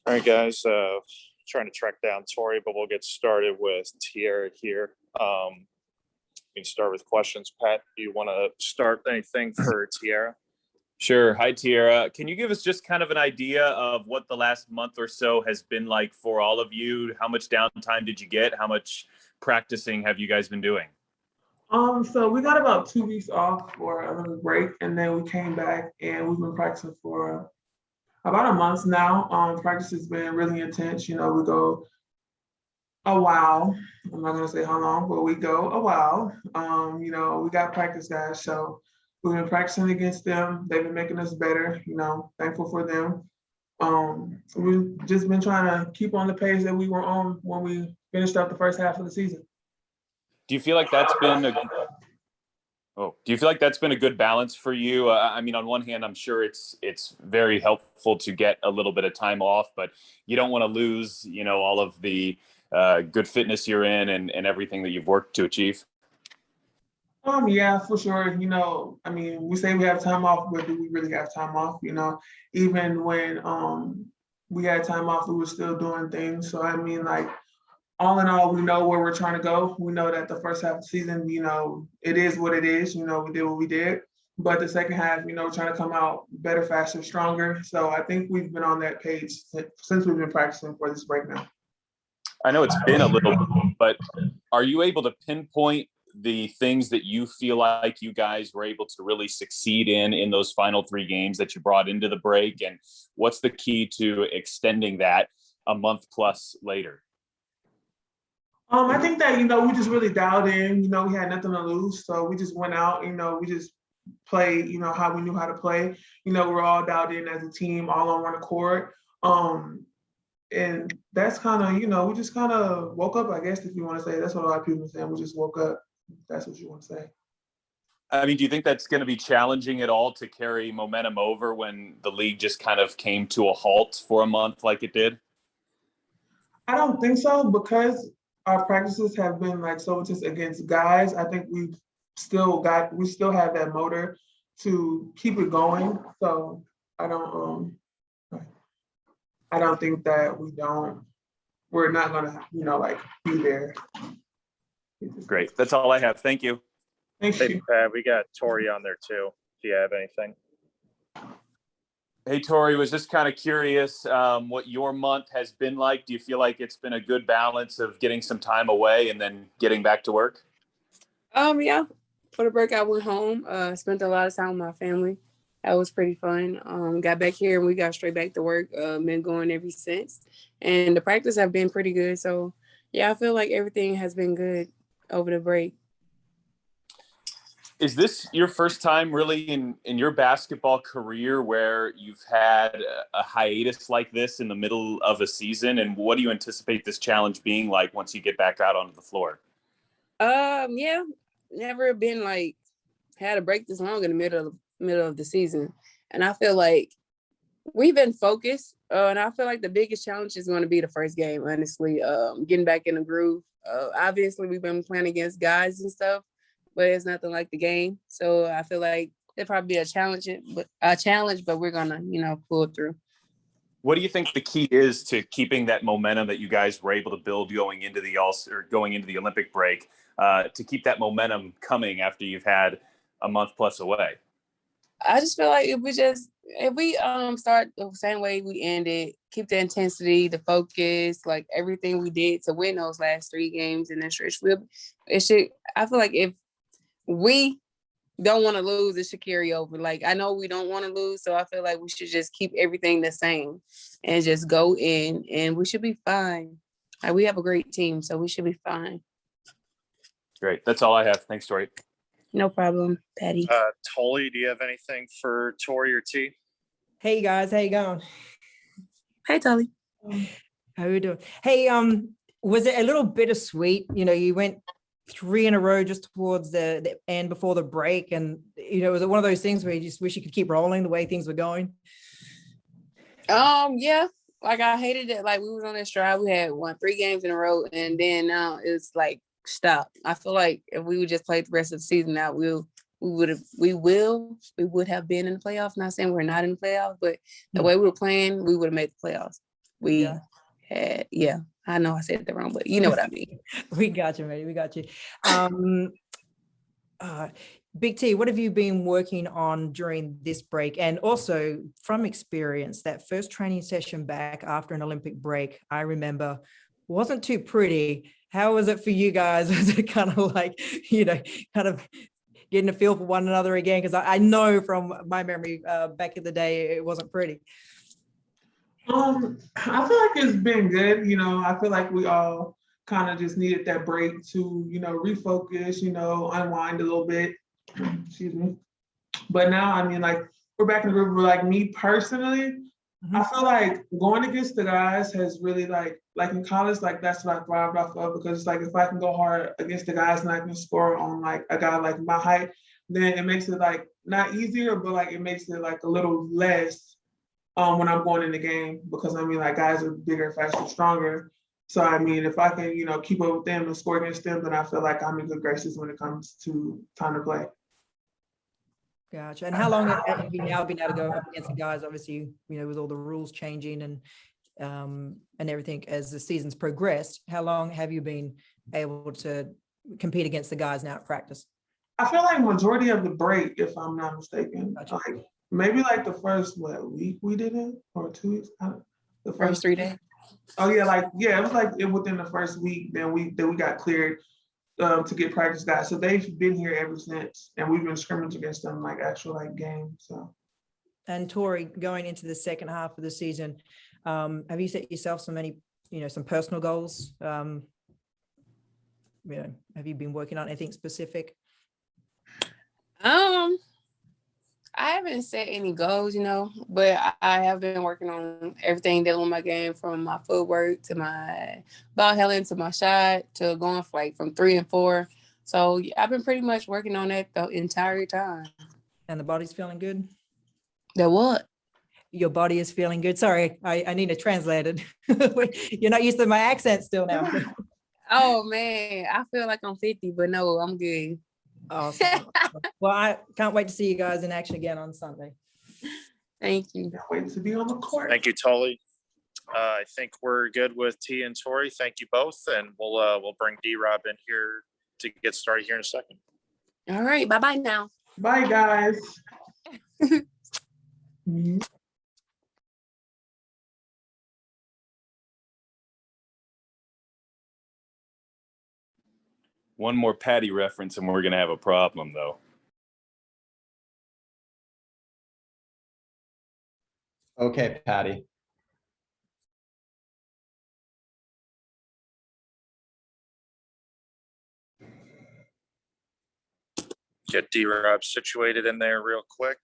All right, guys. Trying to track down Tori, but we'll get started with Tierra here. We can start with questions. Pat, do you want to start anything for Tierra? Sure. Hi, Tierra. Can you give us just kind of an idea of what the last month or so has been like for all of you? How much downtime did you get? How much practicing have you guys been doing? So we got about 2 weeks off for a little break, and then we came back and we've been practicing for about a month now. Practice has been really intense. We go a while. I'm not gonna say how long, but we go a while. We got practice guys, so we've been practicing against them. They've been making us better. Thankful for them. We've just been trying to keep on the pace that we were on when we finished up the first half of the season. Do you feel like that's been a good balance for you? I mean, on one hand, I'm sure it's very helpful to get a little bit of time off, but you don't want to lose, all of the good fitness you're in and everything that you've worked to achieve. Yeah, for sure. We say we have time off, but do we really have time off? Even when we had time off, we were still doing things. So all in all, we know where we're trying to go. We know that the first half of the season, it is what it is. We did what we did. But the second half, trying to come out better, faster, stronger. So I think we've been on that page since we've been practicing for this break now. I know it's been a little bit, but are you able to pinpoint the things that you feel like you guys were able to really succeed in those final 3 games that you brought into the break? And what's the key to extending that a month plus later? I think that, we just really dialed in, we had nothing to lose. So we just went out, we just played, how we knew how to play. We're all dialed in as a team, all on one accord. And that's kind of, we just kind of woke up, I guess, if you want to say. That's what a lot of people are saying. We just woke up. That's what you want to say. I mean, do you think that's going to be challenging at all to carry momentum over when the league just kind of came to a halt for a month like it did? I don't think so, because our practices have been so intense against guys. I think we still have that motor to keep it going. So I don't think that we're not gonna, be there. Great. That's all I have. Thank you. Thank Hey, you. Pat, we got Tori on there too. Do you have anything? Hey, Tori, was just kind of curious what your month has been like. Do you feel like it's been a good balance of getting some time away and then getting back to work? Yeah. For the break, I went home, spent a lot of time with my family. That was pretty fun. Got back here and we got straight back to work. Been going ever since. And the practice have been pretty good. So, yeah, I feel like everything has been good over the break. Is this your first time really in your basketball career where you've had a hiatus like this in the middle of a season? And what do you anticipate this challenge being like once you get back out onto the floor? Yeah, never been had a break this long in the middle of the season. And I feel like we've been focused. And I feel like the biggest challenge is going to be the first game, honestly, getting back in the groove. Obviously, we've been playing against guys and stuff, but it's nothing like the game. So I feel like it'll probably be a challenge, but we're gonna, pull through. What do you think the key is to keeping that momentum that you guys were able to build going into the Olympic break, to keep that momentum coming after you've had a month plus away? I just feel like if we start the same way we ended, keep the intensity, the focus, everything we did to win those last 3 games in that stretch, I feel like if we don't want to lose, it should carry over. I know we don't want to lose, so I feel like we should just keep everything the same and just go in, and we should be fine. We have a great team, so we should be fine. Great. That's all I have. Thanks, Tori. No problem, Patty. Tully, do you have anything for Tori or T? Hey guys, how you going? Hi, Tully. How you doing? Hey, was it a little bittersweet? You went 3 in a row just towards the end before the break, and was it one of those things where you just wish you could keep rolling the way things were going? Yeah. I hated it. We was on this drive. We had won 3 games in a row, and then now it's stop. I feel like if we would just play the rest of the season out, we would have been in the playoffs. Not saying we're not in the playoffs, but the way we were playing, we would have made the playoffs. We had, I know I said that wrong, but you know what I mean. We got you, mate. We got you. Big T, what have you been working on during this break? And also from experience, that first training session back after an Olympic break, I remember wasn't too pretty. How was it for you guys? Was it kind of like, kind of getting a feel for one another again? Because I know from my memory back in the day, it wasn't pretty. I feel like it's been good. I feel like we all kind of just needed that break to, refocus, unwind a little bit. Excuse me. But now, I mean, like, we're back in the river. Like, me personally, I feel like going against the guys has really, like in college, like, that's what I thrived off of, because, like, if I can go hard against the guys and I can score on, like, a guy like my height, then it makes it, like, not easier, but, like, it makes it, like, a little less when I'm going in the game, because, I mean, like, guys are bigger, faster, stronger. So, I mean, if I can, keep up with them and score against them, then I feel like I'm in good graces when it comes to time to play. Gotcha. And how long have you now been able to go up against the guys? Obviously, with all the rules changing and everything as the season's progressed, how long have you been able to compete against the guys now at practice? I feel like majority of the break, if I'm not mistaken, Gotcha. like maybe like the first week we did it, or 2 weeks. The First 3 days. Oh yeah, it was like within the first week. Then we got cleared to get practice guys. So they've been here ever since, and we've been scrimmaging against them like actual games. So. And Tori, going into the second half of the season, have you set yourself some personal goals? Have you been working on anything specific? I haven't set any goals, but I have been working on everything dealing with my game, from my footwork to my ball handling to my shot to going for from 3 and 4. So I've been pretty much working on that the entire time. And the body's feeling good? The what? Your body is feeling good. Sorry, I need to translate it. You're not used to my accent still now. Oh man, I feel like I'm 50, but no, I'm good. Awesome. Well, I can't wait to see you guys in action again on Sunday. Thank you. Can't wait to be on the court. Thank you, Tully. I think we're good with T and Tori. Thank you both, and we'll bring D-Rob in here to get started here in a second. All right, bye-bye now. Bye, guys. One more Patty reference and we're going to have a problem, though. Okay, Patty. Get D-Rob situated in there real quick.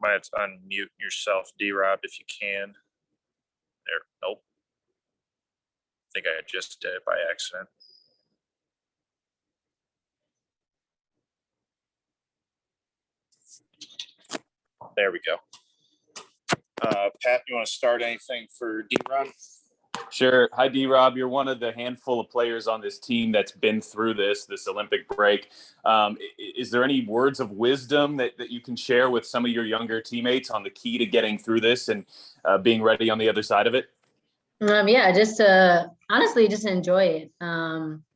Might have to unmute yourself, D-Rob, if you can. There. Nope. I think I just did it by accident. There we go. Pat, you want to start anything for D-Rob? Sure. Hi, D-Rob. You're one of the handful of players on this team that's been through this Olympic break. Is there any words of wisdom that you can share with some of your younger teammates on the key to getting through this and being ready on the other side of it? Yeah, just to honestly just enjoy it.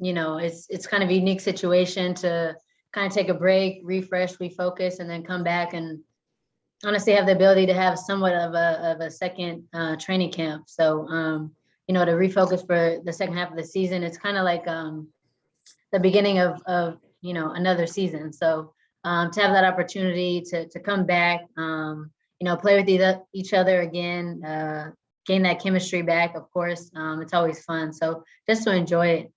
It's kind of a unique situation to kind of take a break, refresh, refocus, and then come back and honestly have the ability to have somewhat of a second training camp. So, to refocus for the second half of the season, it's kind of like the beginning of another season. So to have that opportunity to come back, play with each other again, gain that chemistry back, of course, it's always fun. So just to enjoy it,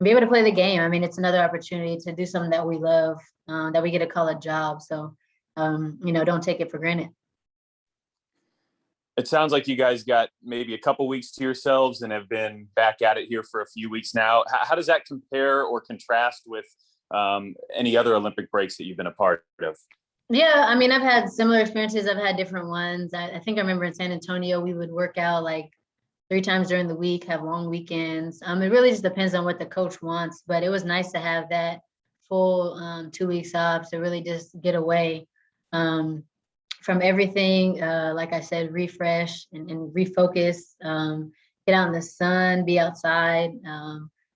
be able to play the game. I mean, it's another opportunity to do something that we love, that we get to call a job. So, don't take it for granted. It sounds like you guys got maybe a couple weeks to yourselves and have been back at it here for a few weeks now. How does that compare or contrast with any other Olympic breaks that you've been a part of? Yeah, I mean, I've had similar experiences. I've had different ones. I think I remember in San Antonio, we would work out like 3 times during the week, have long weekends. It really just depends on what the coach wants, but it was nice to have that full 2 weeks off to really just get away from everything. Like I said, refresh and refocus, get out in the sun, be outside.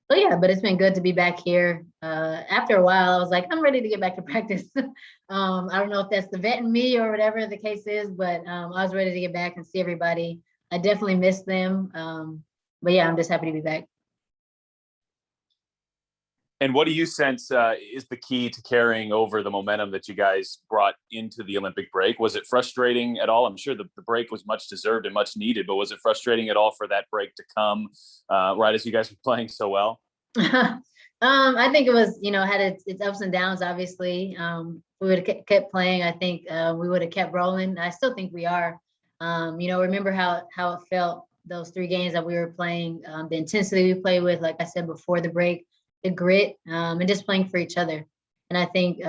But yeah, but it's been good to be back here. After a while, I was like, I'm ready to get back to practice. I don't know if that's the vet in me or whatever the case is, but I was ready to get back and see everybody. I definitely missed them. But yeah, I'm just happy to be back. And what do you sense is the key to carrying over the momentum that you guys brought into the Olympic break? Was it frustrating at all? I'm sure the break was much deserved and much needed, but was it frustrating at all for that break to come right as you guys were playing so well? I think it was, had its ups and downs, obviously. We would have kept playing. I think we would have kept rolling. I still think we are. Remember how it felt those 3 games that we were playing, the intensity we played with, like I said before the break, the grit, and just playing for each other. And I think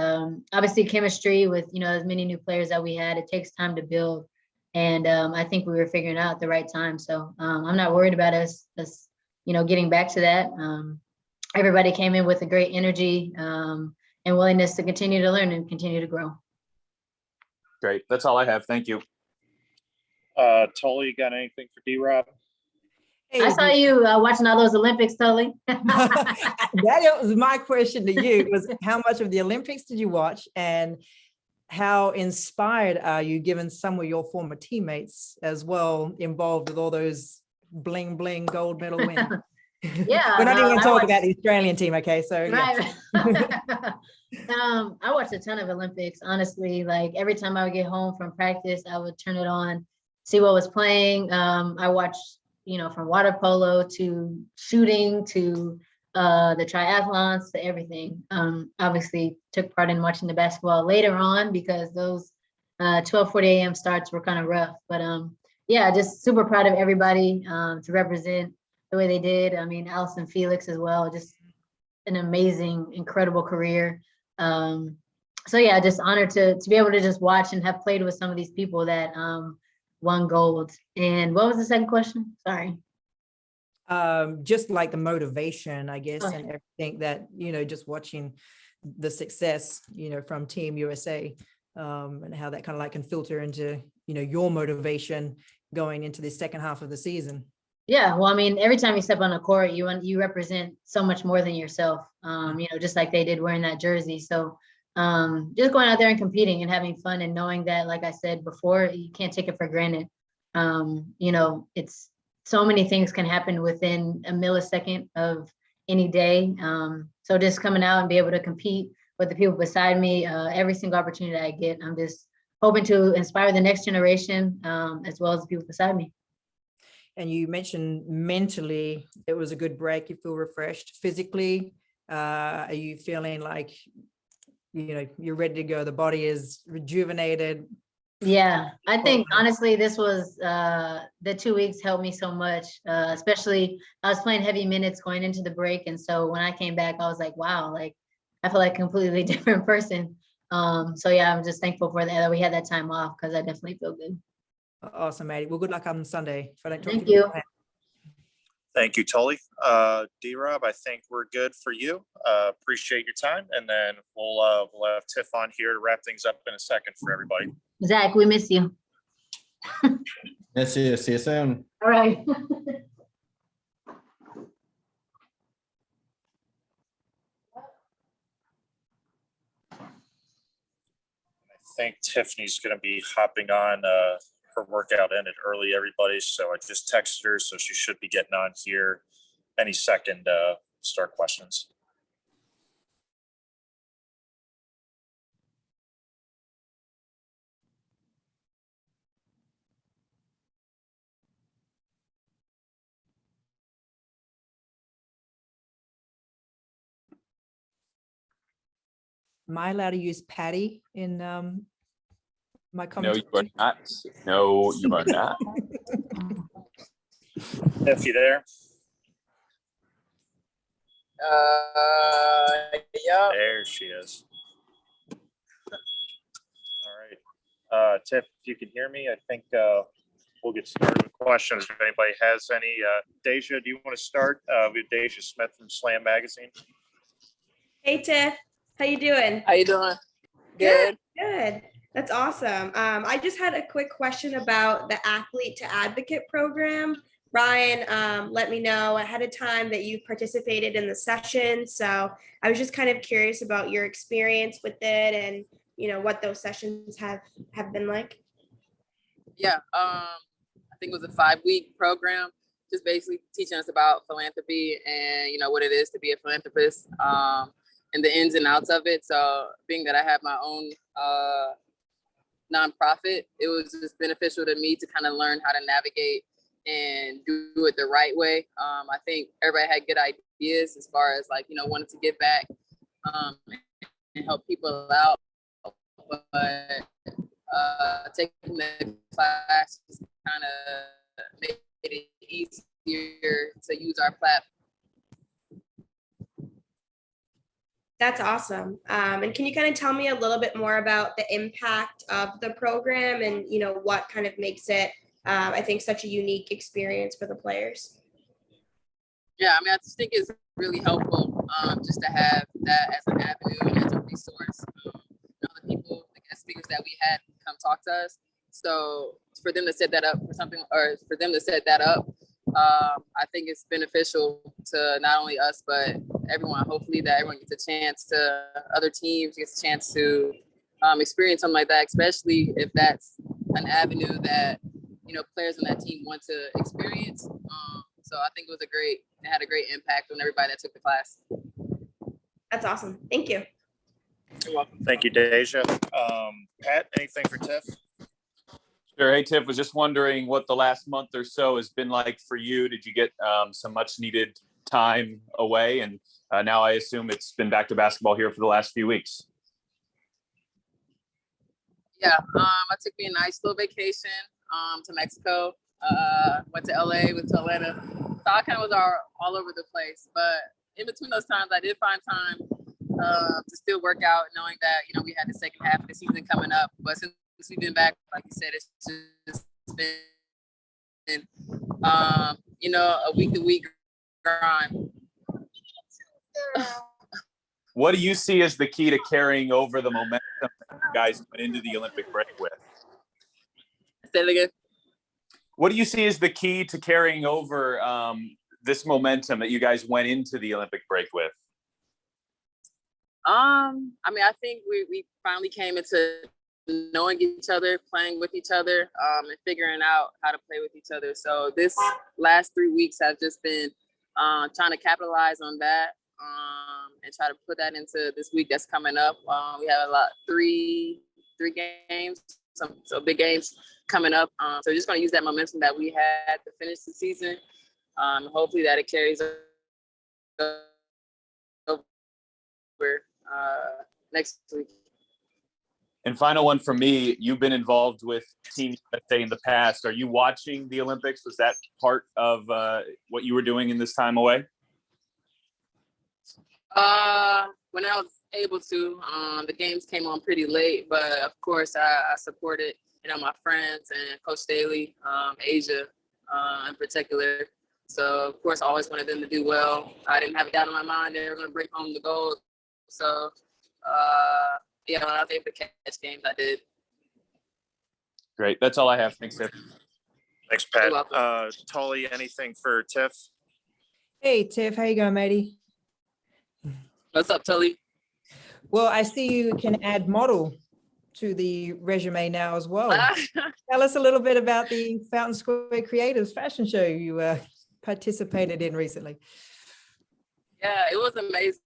obviously chemistry with, as many new players that we had, it takes time to build. And I think we were figuring out at the right time. So I'm not worried about us getting back to that. Everybody came in with a great energy and willingness to continue to learn and continue to grow. Great. That's all I have. Thank you. Tully, you got anything for D-Rob? Hey, I saw you watching all those Olympics, Tully. that was my question to you, was how much of the Olympics did you watch, and how inspired are you, given some of your former teammates as well involved with all those bling bling gold medal wins? Yeah, we're not even going to talk watched, about the Australian team, okay? So right. I watched a ton of Olympics, honestly. Like every time I would get home from practice, I would turn it on, see what was playing. I watched, from water polo to shooting to the triathlons to everything. Obviously took part in watching the basketball later on because those 12:40 a.m. starts were kind of rough. But yeah, just super proud of everybody to represent the way they did. I mean, Allison Felix as well, just an amazing, incredible career. So yeah, just honored to be able to just watch and have played with some of these people that won gold. And what was the second question? Sorry. Just like the motivation, I guess, Okay. and everything that, just watching the success, from Team USA, and how that kind of like can filter into, your motivation going into the second half of the season. Yeah, well, I mean, every time you step on a court, you represent so much more than yourself, just like they did wearing that jersey. So just going out there and competing and having fun and knowing that, like I said before, you can't take it for granted. It's so many things can happen within a millisecond of any day. So just coming out and be able to compete with the people beside me, every single opportunity I get, I'm just hoping to inspire the next generation, as well as the people beside me. And you mentioned mentally, it was a good break. You feel refreshed. Physically, are you feeling like, you're ready to go? The body is rejuvenated. Yeah, I think honestly, this was the 2 weeks helped me so much, especially I was playing heavy minutes going into the break. And so when I came back, I was like, wow, like I feel like a completely different person. So yeah, I'm just thankful for that we had that time off, because I definitely feel good. Awesome, Maddie. Well, good luck on Sunday. If I don't talk Thank to you. you. Thank you, Tully. D-Rob, I think we're good for you. Appreciate your time. And then we'll have Tiff on here to wrap things up in a second for everybody. Zach, we miss you. Miss you. See you soon. All right. I think Tiffany's going to be hopping on. Her workout ended early, everybody. So I just texted her. So she should be getting on here any second start questions. Am I allowed to use Patty in my No, comment? you are not. No, you are not. Tiff, you there? Yeah. There she is. All right. Tiff, if you can hear me, I think we'll get started with questions. If anybody has any, Deja, do you want to start? We have Deja Smith from Slam Magazine. Hey Tiff, how you doing? How you doing? Good. Good. That's awesome. I just had a quick question about the athlete to advocate program. Ryan let me know ahead of time that you participated in the session. So I was just kind of curious about your experience with it and what those sessions have been like. Yeah, I think it was a 5-week program, just basically teaching us about philanthropy and what it is to be a philanthropist, and the ins and outs of it. So being that I have my own nonprofit, it was just beneficial to me to kind of learn how to navigate and do it the right way. I think everybody had good ideas as far as wanting to give back and help people out, but taking the class just kind of made it easier to use our platform. That's awesome. And can you kind of tell me a little bit more about the impact of the program and what kind of makes it, I think, such a unique experience for the players? Yeah, I mean, I just think it's really helpful just to have that as an avenue and as a resource. The people, the guest speakers that we had come talk to us. So for them to set that up I think it's beneficial to not only us, but everyone. Hopefully that everyone gets a chance to, other teams gets a chance to experience something like that, especially if that's an avenue that, players on that team want to experience. So I think it had a great impact on everybody that took the class. That's awesome. Thank you. You're welcome. Thank you, Deja. Pat, anything for Tiff? Sure. Hey, Tiff, was just wondering what the last month or so has been like for you. Did you get some much needed time away? And now I assume it's been back to basketball here for the last few weeks. Yeah, I took me a nice little vacation to Mexico. Went to LA, went to Atlanta. So I kind of was all over the place. But in between those times, I did find time to still work out, knowing that, we had the second half of the season coming up. But since we've been back, like you said, it's just been, a week-to-week grind. What do you see as the key to carrying over the momentum that you guys went into the Olympic break with? Say it again. What do you see as the key to carrying over this momentum that you guys went into the Olympic break with? I mean, I think we finally came into knowing each other, playing with each other, and figuring out how to play with each other. So this last 3 weeks have just been trying to capitalize on that and try to put that into this week that's coming up. We have three games, so big games coming up. So we're just going to use that momentum that we had to finish the season. Hopefully that it carries over next week. And final one for me, you've been involved with Team USA in the past. Are you watching the Olympics? Was that part of what you were doing in this time away? When I was able to, the games came on pretty late, but of course I supported, my friends and Coach Staley, Asia in particular. So of course I always wanted them to do well. I didn't have a doubt in my mind they were going to bring home the gold. So when I was able to catch games, I did. Great. That's all I have. Thanks, Tiff. Thanks, Pat. Tully, anything for Tiff? Hey, Tiff, how you going, matey? What's up, Tully? Well, I see you can add model to the resume now as well. Tell us a little bit about the Fountain Square Creatives fashion show you participated in recently. Yeah, it was amazing.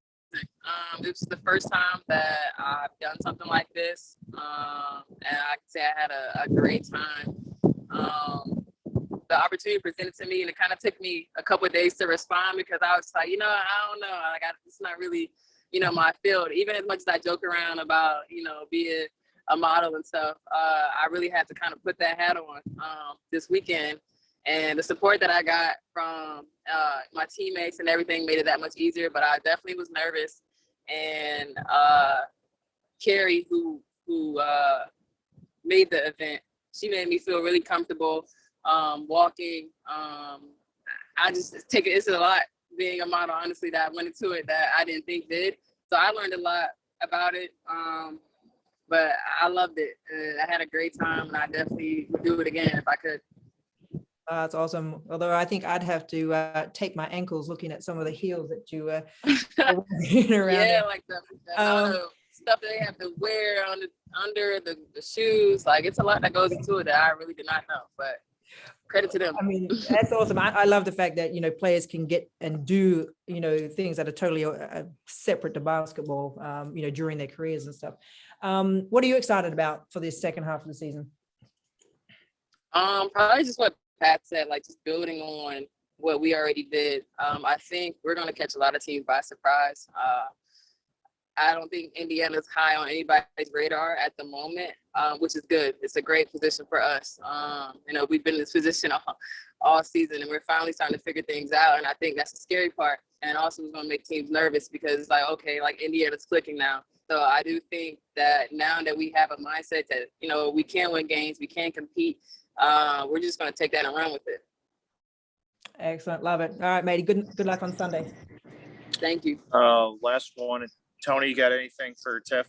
It was the first time that I've done something like this, and I can say I had a great time. The opportunity presented to me, and it kind of took me a couple of days to respond because I was like, I don't know, it's not really, my field. Even as much as I joke around about, being a model and stuff, I really had to kind of put that hat on this weekend. And the support that I got from my teammates and everything made it that much easier, but I definitely was nervous. And Carrie, who made the event, she made me feel really comfortable walking. I just take it. It's a lot being a model, honestly, that I went into it that I didn't think did. So I learned a lot about it. But I loved it. I had a great time, and I definitely would do it again if I could. That's awesome. Although I think I'd have to tape my ankles looking at some of the heels that you were walking around Yeah, in. like the amount of stuff that they have to wear under the shoes. Like, it's a lot that goes into it that I really did not know. But credit to them. I mean, that's awesome. I love the fact that, players can get and do, things that are totally separate to basketball, during their careers and stuff. What are you excited about for this second half of the season? Probably just what Pat said, like just building on what we already did. I think we're going to catch a lot of teams by surprise. I don't think Indiana's high on anybody's radar at the moment, which is good. It's a great position for us. We've been in this position all season, and we're finally starting to figure things out. And I think that's the scary part. And also it's going to make teams nervous because it's like, okay, like Indiana's clicking now. So I do think that now that we have a mindset that, we can win games, we can compete, we're just going to take that and run with it. Excellent. Love it. All right, matey. Good luck on Sunday. Thank you. Last one. Tony, you got anything for Tiff?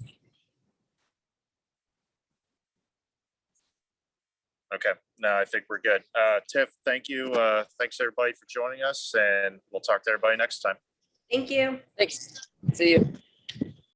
Okay. No, I think we're good. Tiff, thank you. Thanks everybody for joining us, and we'll talk to everybody next time. Thank you. Thanks. See you.